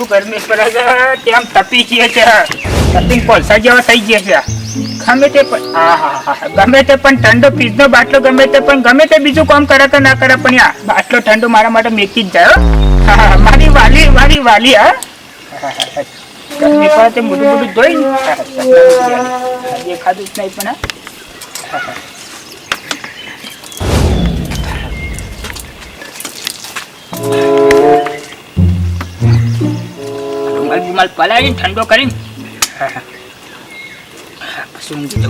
ગરમી પડે છે તેમ તપી છીએ છે તપી કોલસા જેવા થઈ ગયા છે ગમે તે પણ ગમે તે પણ ઠંડો ફ્રીજનો બાટલો ગમે તે બીજું કામ કરે કે ના કરે પણ બાટલો ઠંડો મારા માટે મેકી જ જાય મારી વાલી હા ગરમી પડે તે મોઢું ધોઈ દેખાતું જ નહીં પણ રૂમાલ પલાળી ઠંડો કરી પછી ઊંઘી તો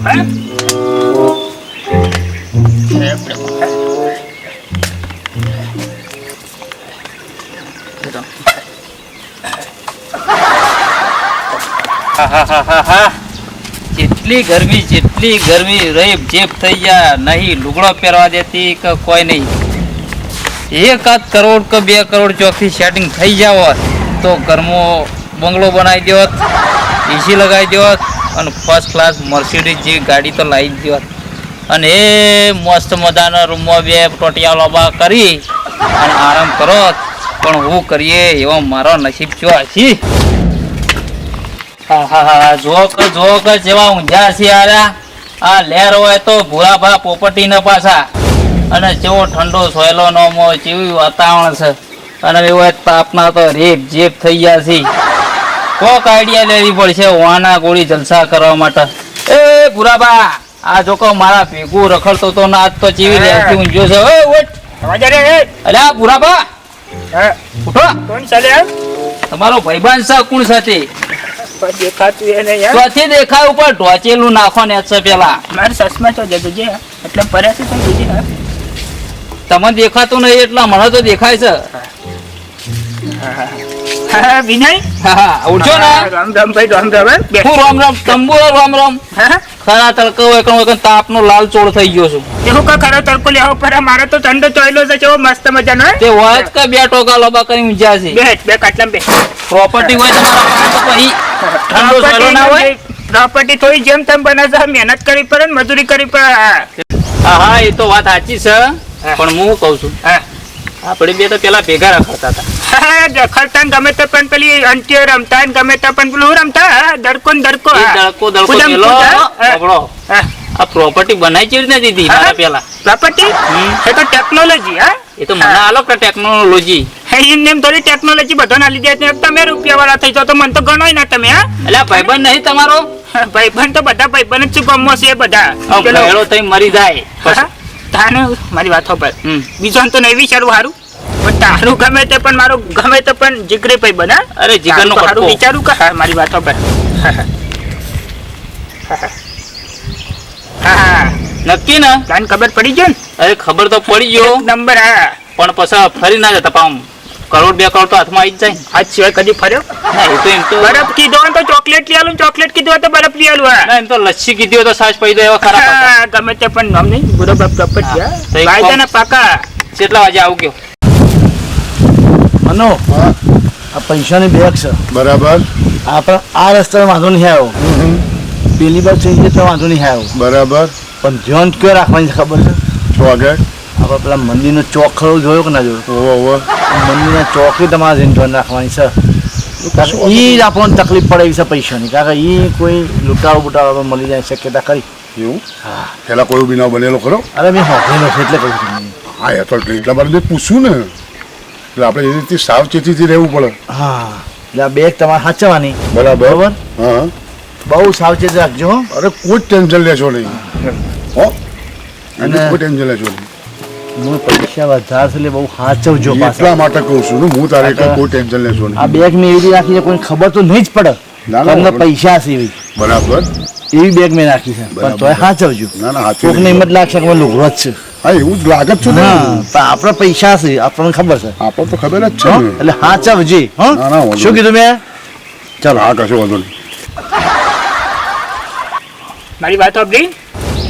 જેટલી ગરમી રહી જેપ થઈ ગયા નહીં લુગડો પહેરવા દેતી કે કોઈ નહીં 1 કરોડ કે 2 કરોડ ચોકથી સેટિંગ થઈ જાવ તો ઘરમાં બંગલો બનાવી દેવત એસી લગાવી દેવત અને ફર્સ્ટ ક્લાસ મર્સિડીઝ જેવી ગાડી તો લાવી દેવત અને એ મસ્ત મજાના રૂમમાં બે ટોટિયા લોબા કરી અને આરામ કરો પણ હું કરીએ એવો મારો નસીબ જો હશી જો કે જેવા ઊંઝા છે આ લહેર હોય તો ભૂરા ભરા પોપટી ના પાછા અને જેવો ઠંડો સોયલો નો જેવું વાતાવરણ છે અને એવો તાપના તો રેપ જેપ થઈ ગયા છે કોક આઈડિયા લેવી પડશે વાના ગોળી જલસા કરવા માટે એ ભૂરાબા આ જોકો મારા ભેગું રખડતો તો ના આજ તો ચીવી લેતી ઊંઝ્યો છે ઓય ઉઠ અરે આ ભૂરાબા ઉઠો કોણ ચાલે તમારો ભાઈબાન છે કોણ સાથે દેખાતું એને ચોથી દેખાય ઉપર ઢોચેલું નાખો ને પેલા મારે સસમા તો જજે એટલે પર્યા છે તો બીજી તમને દેખાતું નહીં એટલા મને તો દેખાય છે વિનય ઉઠો ને રામ ભાઈ રામ તંબુરો રામ ખરા તડકો હોય તાપનો લાલ ચોળ થઈ ગયો છું એવું કા ખરો તડકો લેવો પડે મારે તો ઠંડો ચોયલો છે કેવો મસ્ત મજાનો તે હોય કે 2 ટોકા લોબા કરી ઊંઝા છે બે કાટલા બે પ્રોપર્ટી હોય તમારા તો પછી ઠંડો ચોયલો ના હોય પ્રોપર્ટી થોડી જેમ તેમ બને છે મહેનત કરવી પડે ને મજૂરી કરવી પડે હા એ તો વાત સાચી છે પણ હું કહું છું આપણે બે તો પેલા ભેગા રખડતા હતા ખરતા ગમે તે પણ પેલી અંટીઓ રમતા ગમે તે પણ પેલું રમતા દડકો આ પ્રોપર્ટી બનાવી કેવી રીતે દીધી મારા પેલા પ્રોપર્ટી એ તો ટેકનોલોજી એ તો મને આલો કે ટેકનોલોજી એમ થોડી ટેકનોલોજી બધો ના લીધે તમે રૂપિયા વાળા થઈ જાવ તો મને તો ગણોય ના તમે એટલે ભાઈબંધ નહીં તમારો ભાઈબંધ તો બધા ભાઈબંધ જ ગમો છે બધા પેલો થઈ મરી જાય મારી વાત પર બીજો તો નહીં વિચારવું સારું પણ તારું ગમે તે પણ મારું ગમે તે પણ જીગરી ભાઈ બના અરે જીગર નું સારું વિચારું કે મારી વાત પર નક્કી ને તને ખબર પડી ગયો ને અરે ખબર તો પડી ગયો નંબર પણ પછી ફરી ના જતા પામ કરોડ 2 કરોડ તો હાથમાં આવી જ જાય આજ સિવાય કદી ફર્યો એમ તો બરફ કીધો તો ચોકલેટ લઈ આલું ચોકલેટ કીધું તો બરફ લઈ આલું એમ તો લસ્સી કીધી તો સાસ પડી દો એવા ખરા ગમે તે પણ નામ નહીં બુરો બાપ કાયદાના પાકા કેટલા વાગે આવું ગયો મનો આ પૈસાની બેગ છે બરાબર આપણે આ રસ્તા વાંધો નહીં આવ્યો પેલી બાર થઈ જાય તો વાંધો નહીં આવ્યો બરાબર પણ ધ્યાન કયો રાખવાની ખબર છે શું આગળ આપણે પેલા મંદિરનો ચોક ખરો જોયો કે ના જોયો ઓહો મંદિરના ચોકે તમારે જઈને ધ્યાન રાખવાની છે એ જ આપણને તકલીફ પડે એવી છે પૈસાની કારણ કે એ કોઈ લૂંટારો બુટારો મળી જાય શક્યતા ખરી એવું પેલા કોઈ બનાવ બનેલો ખરો અરે મેં હોભેલો છે એટલે કહું છું હા એ તો એટલા બાર પૂછ્યું ને એટલે આપણે એ રીતે સાવચેતીથી રહેવું પડે હા એટલે આ બેગ તમારે સાચવવાની બરાબર બરાબર હા બહુ સાવચેત રાખજો હો અરે કોઈ ટેન્શન લેશો નહીં હો અને કોઈ ટેન્શન લેશો નહીં હું પૈસા વધારે છે એટલે બહુ સાચવજો એટલા માટે કહું છું ને હું તારે એટલે કોઈ ટેન્શન લેશો આ નહીં બેગ મેં એવી રાખી છે કોઈ ખબર તો નહીં જ પડે તમને પૈસા છે એવી બરાબર એવી બેગ મેં રાખી છે પણ તોય સાચવજો ના ના હાચું કોકને હિંમત લાગશે કે લુગડો જ છે હા એવું જ લાગે જ છે ને હા પણ આપણે પૈસા છે આપણને ખબર છે આપણને તો ખબર જ છે હો? ને એટલે સાચવજે ના, ના, હા વાંધો શું કીધું મેં ચાલો હા કશો વાંધો નહીં મારી વાત સાંભળી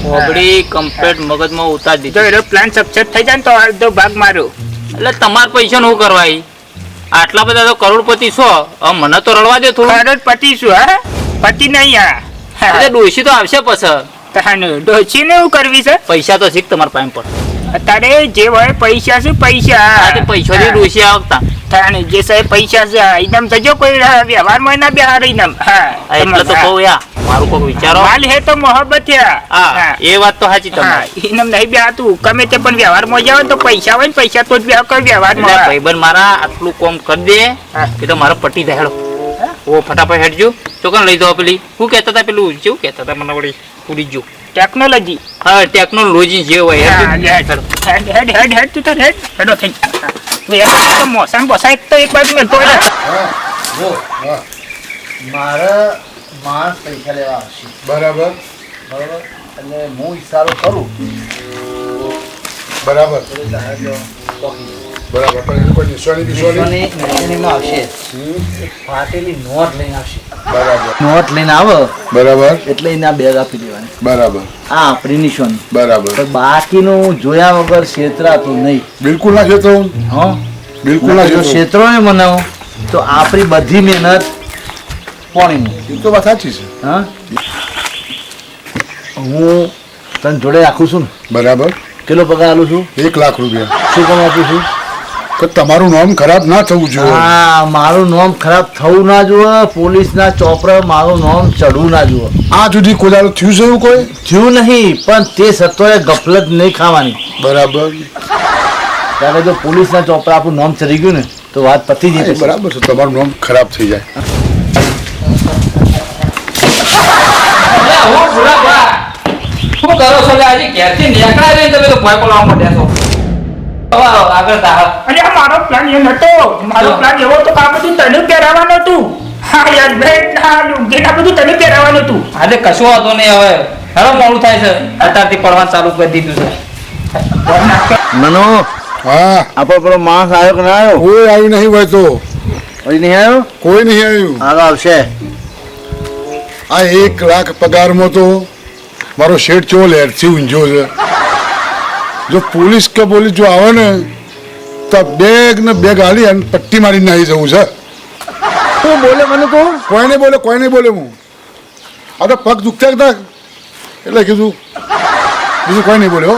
ઓગળી કમ્પ્લીટ મગજમાં ઉતાર જો દીધું એનો પ્લાન સક્સેસ થઈ જાય ને તો અડધો ભાગ મારો એટલે તમારા પૈસા નું કરવા આટલા બધા તો કરોડપતિ છો હવે મને તો રડવા દે થોડું કરોડપતિ શું હા પતિ નહીં એટલે ડોશી તો આવશે પછી તાનું ડોચી ને એવું કરવી છે પૈસા તો શીખ તમારા પાસે પર અત્યારે જે હોય પૈસા શું પૈસા પૈસા ડોસી આવતા તાણે જે સાહેબ પૈસા છે એકદમ જજો કોઈ વ્યવહારમાં ના બેહાર એકદમ એટલે તો કહું યા મારું કોઈ વિચારો માલ હે તો મોહબ્બત હે હા એ વાત તો સાચી તમારી એમ નહીં બેહાતું ગમે તે પણ વ્યવહારમાં જાવ ને તો પૈસા હોય ને પૈસા તો જ બેહ કોઈ વ્યવહારમાં ભાઈબંધ મારા આટલું કોમ કરી દે કે તો મારો પટી જાય હેડો ઓ ફટાફટ હેડજો ચોકન લઈ દો પેલી શું કહેતા હતા પેલું શું કહેતા હતા મને વળી ઉડી ગયું ટેકનોલોજી હા ટેકનોલોજી જે હોય હેડ તું તો હેડો થઈ મોસમ બસાય તો એક બાજુ મેં હા મારે માણસ પૈસા લેવા આવશે બરાબર બરાબર એટલે હું ઈશારો કરું બરાબર એટલે તારા જો ચોકી બરાબર પણ એનું કોઈ નિશાની નિશાનીમાં આવશે એક ફાટેલી નોટ લઈને આવશે બરાબર નોટ લઈને આવે બરાબર એટલે એના બેગ આપી દેવાની બરાબર આ આપણી નિશાની બરાબર પણ બાકીનું જોયા વગર છેતરાતું નહીં બિલકુલ ના ખેતો હા બિલકુલ ના જો ખેતો ક્ષેત્રો ને બનાવો તો આપણી બધી મહેનત પાણીમાં એ તો વાત સાચી છે હા હું તને જોડે રાખું છું ને બરાબર કેટલો પગાર આલું છું 1 લાખ રૂપિયા શું કામ આપું છું કે તમારું નામ ખરાબ ના થવું જોઈએ હા મારું નામ ખરાબ થવું ના જોવે પોલીસના ચોપડા મારું નામ ચડવું ના જોવે આ સુધી કોઈ દાડો થયું છે એવું કોઈ થયું નહીં પણ તે સત્વરે ગફલત નહીં ખાવાની બરાબર કારણ કે જો પોલીસના ચોપડા આપણું નામ ચડી ગયું ને તો વાત પતી એ જતી બરાબર છે તમારું નામ ખરાબ થઈ જાય શું કરો છો આજે ઘેરથી નીકળ્યા ને તમે તો ભય બોલાવવા માંડ્યા છો આગળ તાર અરે આ મારો પ્લાન એ નતો મારો પ્લાન એવો તો આ બધું તને પહેરાવાનું હતું હા યાર બેટ ના લુંગીના બધું તને પહેરાવાનું હતું આજે કશો હતો નહીં હવે હેડો મોડું થાય છે અત્યારથી પડવાનું ચાલુ કરી દીધું છે મનો હા આપણો પેલો માણસ આવ્યો કે ના આવ્યો કોઈ આવ્યું નહીં હોય તો હજી નહીં આવ્યો કોઈ નહીં આવ્યું આગળ આવશે આ 1 લાખ પગારમાં તો મારો શેઠ ચો લેરથી ઊંઝો છે જો પોલીસ જો આવે ને તો બેગ ને બેગ હાલી અને પટ્ટી મારીને આવી જવું છે શું બોલે મને તું કોઈ નહીં બોલે હું આ તો પગ દુખતા હતા એટલે કીધું બીજું કોઈ નહીં બોલ્યો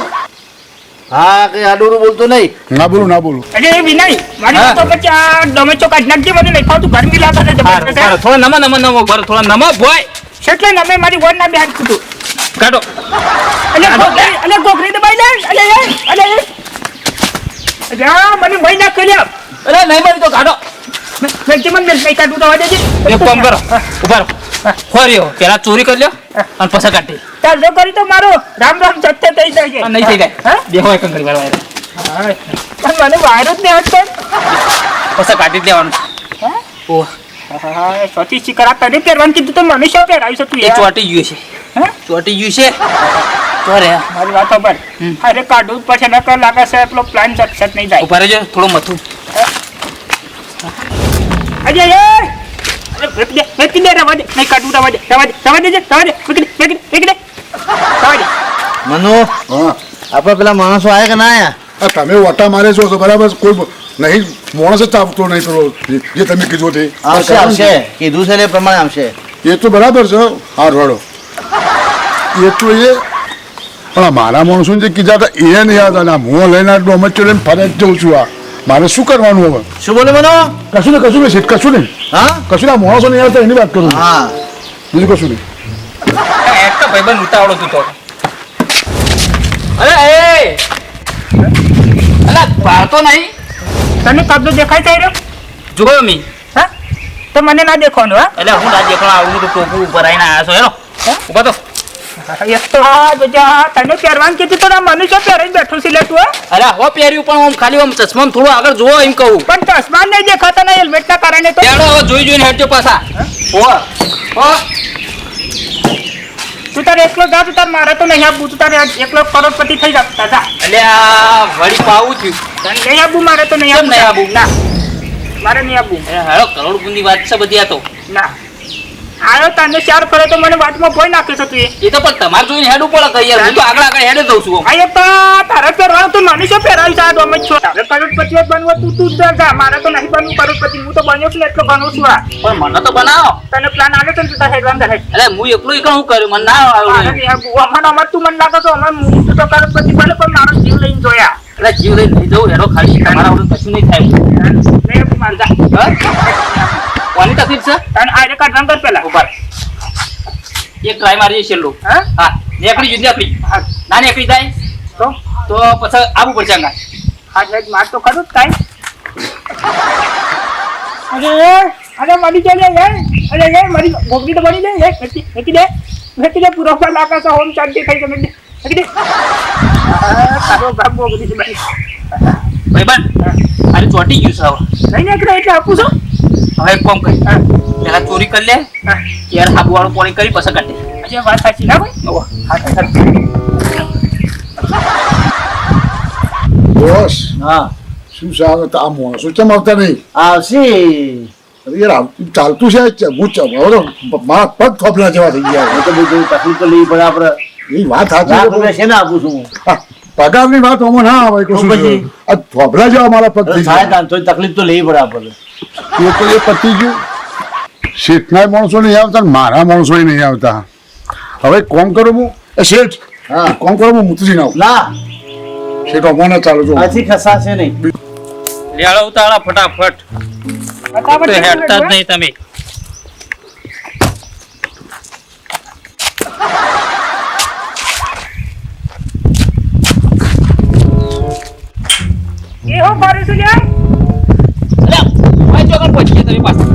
હા કઈ આડોરું બોલતો નહીં ના બોલું અરે એ વિનય મારી તો પછી આ ડોમેચો કાઢ નાખજે મને નહીં ખાતું ગરમી લાગે છે જબરદસ્ત. થોડા નમો ભર થોડા નમો ભોય એટલે નમે મારી વોડ ના બેહાડ કીધું કાઢો અલે ગોખરી દબાઈ લે અલે જા મને ભાઈ ના કર્યા અરે નહીં મળી તો કાઢો મેં જીવન મેં નહીં કાઢું તો દેજે એક કામ કરો ઉભા રહો ખોર્યો પેલા ચોરી કરી લ્યો અને પછી કાઢી ચાલ જો કરી તો મારો રામ રામ સત્ય થઈ જાય આ નહીં થઈ જાય હા? દેખો એક કંકરી વાળવા પણ મને વાયરો જ નહીં હટતો પછી કાઢી જ દેવાનું હા? ઓહ હા સ્વતી શિકાર તને પહેરવાનું કીધું તો મને શું પહેરાવી છે તું એ યાર? ચોટી ગયું છે હા? ચોટી ગયું છે ચોરે મારી વાત ખબર અરે કાઢું જ પછી નકર લાગે છે પેલો પ્લાન સક્સેસ નહીં જાય ઉભા રહેજો થોડું મથું અજય અરે વેકી દે રવા દે નહીં કાઢું રવા દેજે વેકી દે મનો હા આપણે પેલા માણસો આવ્યા કે ના આવ્યા આ તમે ઓટા મારે છો તો બરાબર કોઈ નહીં માણસ જ આવતો નહીં પેલો જે તમે કીધું તે આવશે કીધું છે ને એ પ્રમાણે આવશે એ તો બરાબર છે હા રોડો એ તો એ પણ આ મારા માણસો જે કીધા હતા એ નહીં હતા આ હું લઈને આટલું અમે લઈને ફરજ જઉં છું આ મારે શું કરવાનું હવે શું બોલે મનો કશું નહીં શેઠ કશું નહીં હા કશું આ માણસો નહીં આવતા એની વાત કરું છું હા બીજું કશું નહીં એક તો ભાઈબંધ ઉતાવળો તું તો અરે એ અલા ભારતો નહીં તને કબજો દેખાય છે રહ્યો જોયો મી હા તો મને ના દેખવાનું હા એટલે હું ના દેખણ આવું બધું ટોપું ભરાઈને આવ્યા છો હેલો ઉભા તો એક તો આ બધા તને પહેરવાનું કીધું તો ના મનુષ્ય પહેરીને બેઠું છે લે તું હા? અરે હો પહેર્યું પણ આમ ખાલી આમ ચશ્મા થોડું આગળ જોવો એમ કહું પણ ચશ્મા નહીં દેખાતા ના હેલ્મેટ ના કારણે તો ચાલો હવે જોઈને હેડજો પાછા ઓ તું તારે એકલો જા તું તાર મારે તો નહીં આપવું તું તારે એકલો કરોડપતિ થઈ શકતા જા એટલે આ વળી પાવું થયું તને નહીં આપવું મારે તો નહીં કેમ નહીં આપવું આપવું? ના મારે નહીં આપવું હેડો કરોડપુરની વાત છે બધી આ તો ના આયો તને ચાર ફરે તો મને વાતમાં ભોય નાખે છે તું એ તો પણ તમારે જોઈને હેડ ઉપર કઈ યાર હું તો આગળ હેડે જઉં છું આ એક તારે પહેરવાનું તો મને શું પહેરાવી છે આ ડોમે છો તારે કરોડપતિ જ બનવું તું જ જા મારે તો નહીં બનવું કરોડપતિ હું તો બન્યો છું એટલો બનવું છું આ પણ મને તો બનાવો તને પ્લાન આવે તો તું હેડવાન રહે એટલે હું એકલું એકલું શું કર્યું મને ના આવડે અમાર તું મને લાગે તો અમે હું તો કરોડપતિ બને પણ મારો જીવ લઈને જોયા એટલે જીવ લઈને નહીં જવું હેડો ખાલી તમારા વડે કશું નહીં થાય નહીં માર જા કોની તકલીફ છે અને આ રેકા રંગ કર પેલા ઉપર એક ટ્રાય મારી છેલ્લું હા હા નીકળી જુ નીકળી હા ના નીકળી જાય તો પછી આવું પડશે અંગા હા જ માર તો ખરું જ કાઈ અરે મરી જાય અરે યાર મરી ગોગડી તો બની જાય વેકી દે પૂરો પર લાકા सा હોમ શાંતિ થઈ ગમે વેકી દે તારો બાપ ગોગડી બની ભાઈબંધ અરે ચોટી ગયું છે નહીં નીકળે એટલે આપું છો હવે એક કામ કરી પેલા ચોરી કરી લે યાર હાબુ વાળું પોણી કરી પછી કાઢે અચ્છા વાત સાચી ના ભાઈ હા સાચી બોસ હા શું સાહેબ તો આ માણસો કેમ આવતા નહીં આવશે અરે યાર ચાલતું છે હું હવે મારા પગ થોપલા જેવા થઈ ગયા હું તો બધું તકલીફ તો લેવી પડે આપણે એ વાત સાચી લાખ છે રૂપિયા છે ને આપું છું હું હા, પગારની વાત આમાં ના આવે કશું પછી? આ થોપલા જેવા મારા પગ થઈ થાય ગયા તાન તોય તકલીફ તો લેવી પડે આપણે એ તો એ પતી ગયું શેઠના માણસો નહીં આવતા ને મારા માણસો નહીં આવતા હવે કોમ કરું હું શેઠ હા કોમ કરું હું મુતરી ના આવું. ના શેઠ અમાને ચાલુ છો આથી ખસાશે નહીં લેળો ઉતાળા ફટાફટ ફટાફટ તો હેડતા જ નહીં તમે એ હો કરે છે યાર અલ્યા ચોકન પહોંચી ગયા તમે પાછા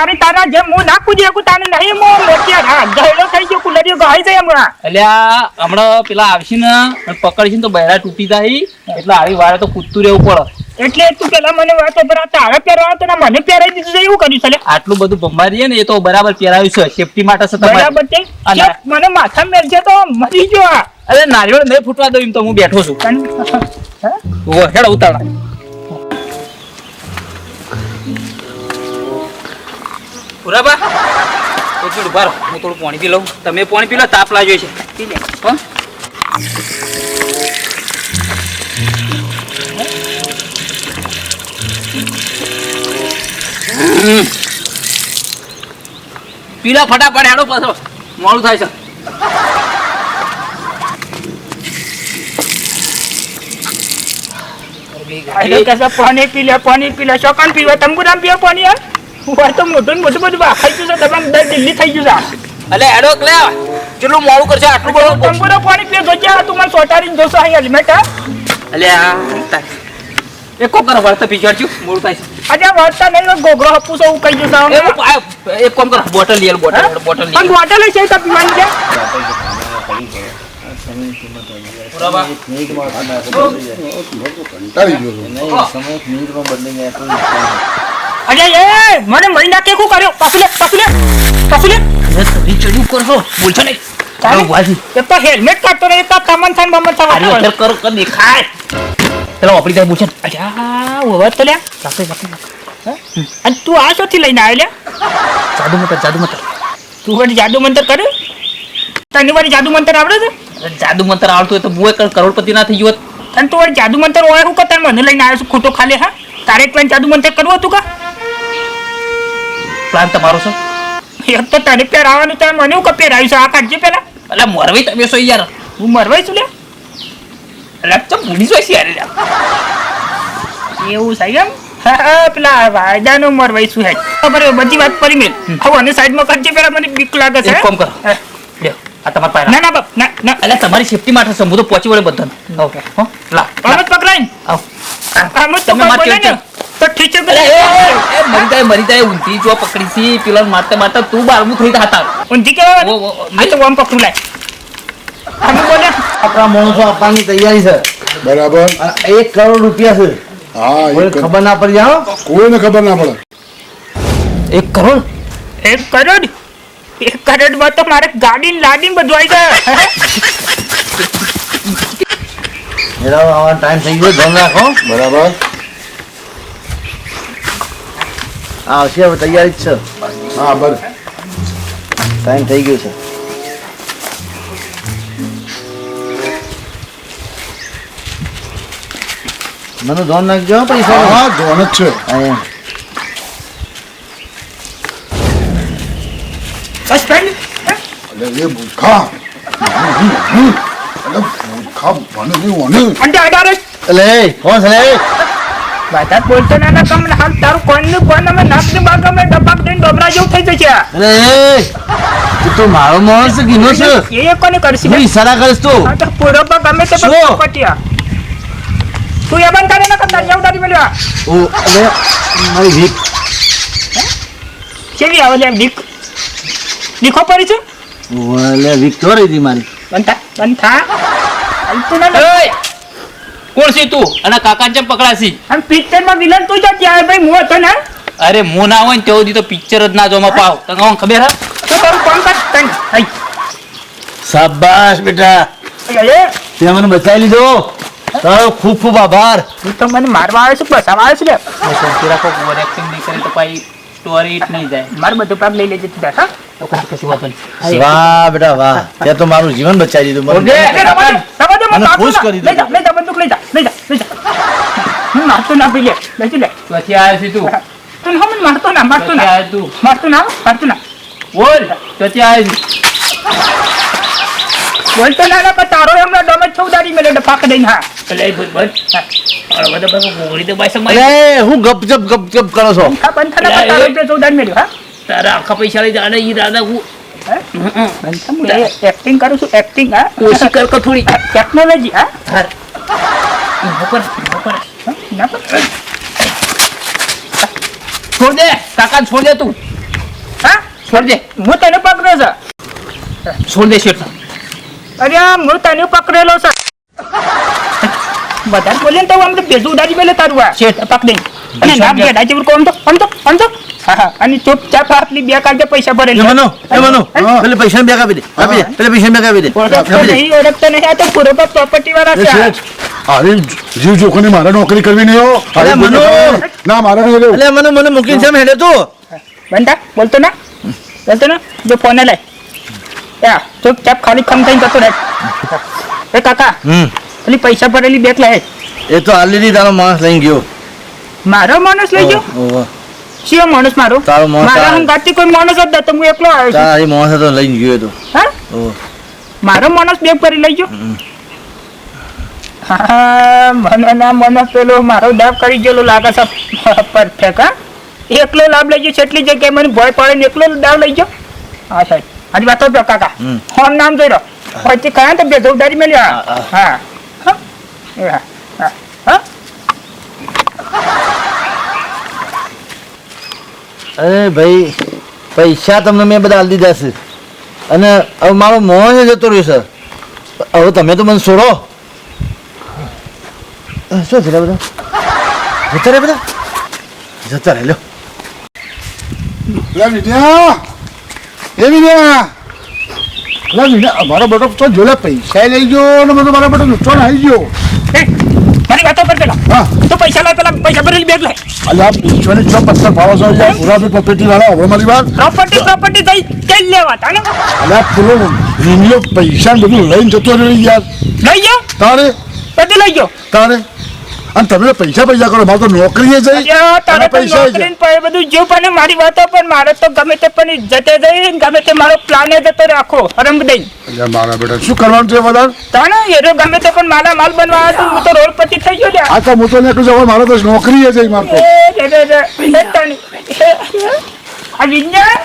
ઈ તારા જેમ હું નાખું જે કુ તાને નહીં મો લેત્યા હા ગહેડો થઈ ગયો કુલરીઓ ગહાઈ જાય હમણાં અલ્યા હમણાં પેલા આવશે ને અને પકડશે ને તો બહેરા તૂટી જાય એટલે આવી વારે તો કૂદતું રહેવું પડે એટલે તું પેલા મને વાતો પર તારે પહેરવા તો મને પહેરાવી દીધું છે એવું કર્યું છે લે આટલું બધું ભંભારી ને એ તો બરાબર પહેરાવ્યું છે સેફટી માટે છે તમારે બરાબર છે અને- કે મને માથા મેલજે તો મરી ગયો આ અરે નારિયેળ નહીં ફૂટવા દઉં એમ તો હું બેઠો છું તન- હેડ ઉતાળા પુરાબા એક મિનિટ ઉભા રહો હું થોડું પાણી પી લઉં તમે પાણી પી લો તાપ લાગ્યો છે પી લે. હો? પી લો ફટાફટ હેડો પાછો મોડું થાય છે અરે કસા પાણી પી લે ચોકન પીવા તંબુરામ પીવા પાણી યાર હોય તો મોટું ને મોટું બધું ખાઈ ગયું છે તમામ દર દિલ્હી થઈ ગયું છે અલે હેડો લે કેટલું મોડું કરશે આટલું બધું તંબુરા પાણી પીએ જોજે તું મને સોટારી જોશો અહીં હેલ્મેટ હા અલે એક કોમ કરો વળતા પીછાડ્યું મોડું થાય છે આજે વાર્તા નહીં ગોગરો હપું છો હું કહી જઉં એ હું એક કામ કરો બોટલ લઈ બોટલ બોટલ પણ લઈ બોટલ છે તો પીવાની છે પુરાબા કંટાળી ગયો છું. નહીં સમય એક મિનિટમાં બદલી જાય તો અરે એ મને મળી નાખે શું કર્યો કસુલે તમે ચડ્યું કરશો બોલશો નહીં ચાલો વાજી એ તો હેલ્મેટ કાઢતો ને તો તમન થાન બમન થાન આરી અસર કરો કર દેખાય ચલો આપણી ત્યાં બોલશે અચ્છા ઓવર તો લ્યા અને તું આ શોથી લઈને આવ્યો લ્યા જાદુ મંતર તું વળી જાદુ મંતર કર્યું તને વળી જાદુ મંતર આવડે છે જાદુ મંતર આવડતું હોય તો હું એક કરોડપતિ ના થઈ ગયો હોત. અને તું વળી જાદુ મંતર હોય શું કરતા મને લઈને આવ્યો છું ખોટો ખાલે હા તારે એકલા જાદુ મંતર કરવું હતું કા પ્લાન તમારો છે એક તો તને પહેરાવાનું તો મને એવું કે પહેરાવ્યું છે આ કાઢજે પેલા એટલે મોરવી તમે છો યાર હું મરવાઈ છું લે એટલે તો ભૂલી જોઈ છે યાર એવું છે એમ હા પેલા વાયદાનો મરવાઈ છું હે ખબર છે, બધી વાત પડી મેલ હવે અને સાઈડમાં કરજે પેલા મને બીક લાગે છે એક કામ કરો હા. લ્યો આ તમારા પાયરા ના ના બાપ ના ના એટલે તમારી સેફટી માટે છે હું તો પહોંચી વળે બધાને ઓકે હો લા આમ જ પકડાય ને આવ આમ જ તો તમે માર બોલે ને ચેડ તો ઠીક છે અરે એ મરી જાય ઊંધી જો પકડી છી પેલા મારતા મારતા તું બારમું થઈ હતા ઊંધી કેવા ઓ, ઓ, આ તો આમ પકડું લાય આમ બોલે આપણા માણસો આપવાની તૈયારી છે બરાબર અને 1 કરોડ રૂપિયા છે હા કોઈ ખબર ના પડી જાઓ કોઈને ખબર ના પડે 1 કરોડ 1 કરોડમાં તો મારે ગાડી ને લાડી ને બધું આવી જાય જરા આવવાનો ટાઈમ થઈ ગયો ધ્યાન રાખો બરાબર આવશે હવે તૈયારી જ છે હા બસ ટાઈમ થઈ ગયો છે. મને ધોન નાખજો હો પૈસા. હા ધોન જ છે. અહીંયા. બસ ફ્રેન્ડ અલે એ મૂર્ખા અલે મૂર્ખા મને નહીં ઓને અંડે અડારે એટલે એ, કોણ છે લે? બધા બોલતો ના કમ હાલ તારું કોઈનું કોણ અમે નાકની બાગ અમે ડબાક દઈને ડોબરા જેવું થઈ જશે એટલે એ, તું તો મારો માણસ છે, ગીનો છે. એ કોને કરશે હું ઈશારા કરીશ તું. આ તો પૂરો પગ ગમે તે શું? પટિયા તું એ બંધ કરે ના કરતા જાવ તારી મળ્યા ઓ એટલે મારી ભીખ. કેવી આવે છે દીક દીખો પડી છે એટલે ભીખ તો રહી હતી મારી. બંધા હાલતું ના એય! કોણ છે તું અને કાકા ચમ પકડાશી? આમ પિક્ચરમાં વિલન તું જ ત્યાં ભાઈ હું હતો ને અરે હું ના હોય ને તેઓ દી તો પિક્ચર જ ના જોમાં પાવ તને કોણ ખબર હે? તો તારું કોણ કર તન આઈ શાબાશ બેટા, એ તે મને બચાવી લીધો. તારો ખૂબ ખૂબ આભાર. તું તો મને મારવા આવે છે બસાવા આવે છે લે શાંતિ રાખો, ઓવર એક્ટિંગ નહીં કરે તો પાછી સ્ટોરી હિટ નહીં જાય. મારું બધું પાક લઈ લેજે તું હા તો કશું વાતો નહીં. વાહ બેટા વાહ, તે તો મારું જીવન બચાવી દીધું. મને. મને ખુશ કરી લઈ જા દીધો. લઈ જા બંદૂક લઈ જા લઈ જા લઈ જા હું મારતો ના પી લે લઈ લે ક્યાંથી આવ્યો છે તું? તું હા મને મારતો ના ક્યાંથી આવ્યો તું? મારતો ના બોલ ક્યાંથી આવ્યો છે? બોલતો ના પણ તારો હમણાં ડોમે છોડાડી મેલે ડફાક દઈને હા એટલે એ બોલ બોલ. આ બધા પાસે ગોળી તો બાય સમય. અરે હું ગપચપ ગપચપ કરો છો. હા બંધ થા ના તારો એટલે છોડાડી મેલ્યો હા તારા આખા પૈસા લઈ જા અને ઈ દાદા હું બંધ થા હું એક્ટિંગ કરું છું એક્ટિંગ હા ઓછી કર કો થોડી. ટેકનોલોજી હા હાર. ઉપર ઉપર ના પણ છોડ દે કાકા છોડ દે તું. હા છોડ દે હું તને પકડ્યો છે છોડ દે શેઠ. અરે હું તને પકડેલો છે બધા બોલે તો અમને ભેજું ઉડાડી મેલે તારું આ શેઠ. પકડી અને નામ કે ડાજે પર કોમ તો હા હા અને ચૂપચાપ આટલી બે કાઢે પૈસા એ ભરેલી મનો પેલે પૈસા બેગ આપી દે. આપી દે પેલે પૈસા બેગ આપી દે. આપી દે. નહીં ઓળખતો નહીં આ તો પૂરો પ્રોપર્ટી વાળા એ છે શેઠ અરે જીવ જોખમની મારે નોકરી કરવી નહીં હો. અરે મનો. ના મારે નહીં રહેવું. એટલે મને મૂકીને જેમ હેડે તું. બનતા બોલતો ના જો ફોને લે યા ચૂપચાપ ખાલી ખમ થઈને જતો રહે એ કાકા પેલી પૈસા ભરેલી બેગ લે એ તો આલેલી તારો માણસ લઈને ગયો. મારો માણસ લઈ ગયો ઓહો. શિયો માણસ મારો તારો માણસ મારા આ- હંગાથી કોઈ માણસ જ નતો હું એકલો આવ્યો છું તારી માણસ તો લઈને ગયો એ તો. હા ઓહો. મારો માણસ બેગ ભરી લઈ ગયો હા મને પેલો મારો દાબ કરી ગયેલો લાગે છે પરફેક્ટ હા એકલો લાભ લઈ ગયો છે એટલી જગ્યાએ મને ભય પડે ને એકલો દાવ લઈ ગયો હા સાહેબ આજે વાતો પ્યો કાકા ફોન નામ જોઈ રહ્યો પછી કયા તો બે ઉડાડી મેલ્યો હા હા એ હા હા હા અરે ભાઈ પૈસા તમને મેં બધા આલી દીધા છે અને હવે મારો મોહ જતો રહ્યો છે. હવે તમે તો મને છોડો. શું છે બધા જતા રહે બધા જતા રહે લો. લે વિદ્યા એ વિદ્યા લે વિદ્યા મારો બેટો તો જોલે પૈસા લઈ ગયો ને બધું મારો બેટો નુકસાન આવી ગયો. એ, મારી વાતો પર પેલા હા તો પૈસા લાય પેલા પૈસા ભરેલી બેગ લાય અલ્યા ઈશ્વરની છ પથ્થર ભાવો છો યાર પૂરા બી પ્રોપર્ટી વાળા હવે મારી વાત પ્રોપર્ટી થઈ તેલ લેવા તા ને અલ્યા પેલો રીંગલો પૈસા ને બધું લઈને જતો રહ્યો યાર લઈ ગયો તારે બધું લઈ ગયો તારે અને તમે પૈસા કરો મારે તો નોકરીએ જઈ અલ્યા, તારે અને તો પૈસા નોકરી ને પૈ- બધું જીવ પણ મારી વાતો પણ મારે તો ગમે તે પણ જતે જઈ ગમે તે મારો પ્લાન જતો રાખો હરમ દઈ અલ્યા મારા બેટા શું કરવાનું છે બધા તાણે એરો ગમે તે પણ માલા માલ બનવા આવ્યો તો હું તો રોડપતિ થઈ ગયો લ્યા. આ તો હું તો નીકળું છું હવે મારે તો નોકરીએ જઈ મારતો એ, આ વિજ્ઞાન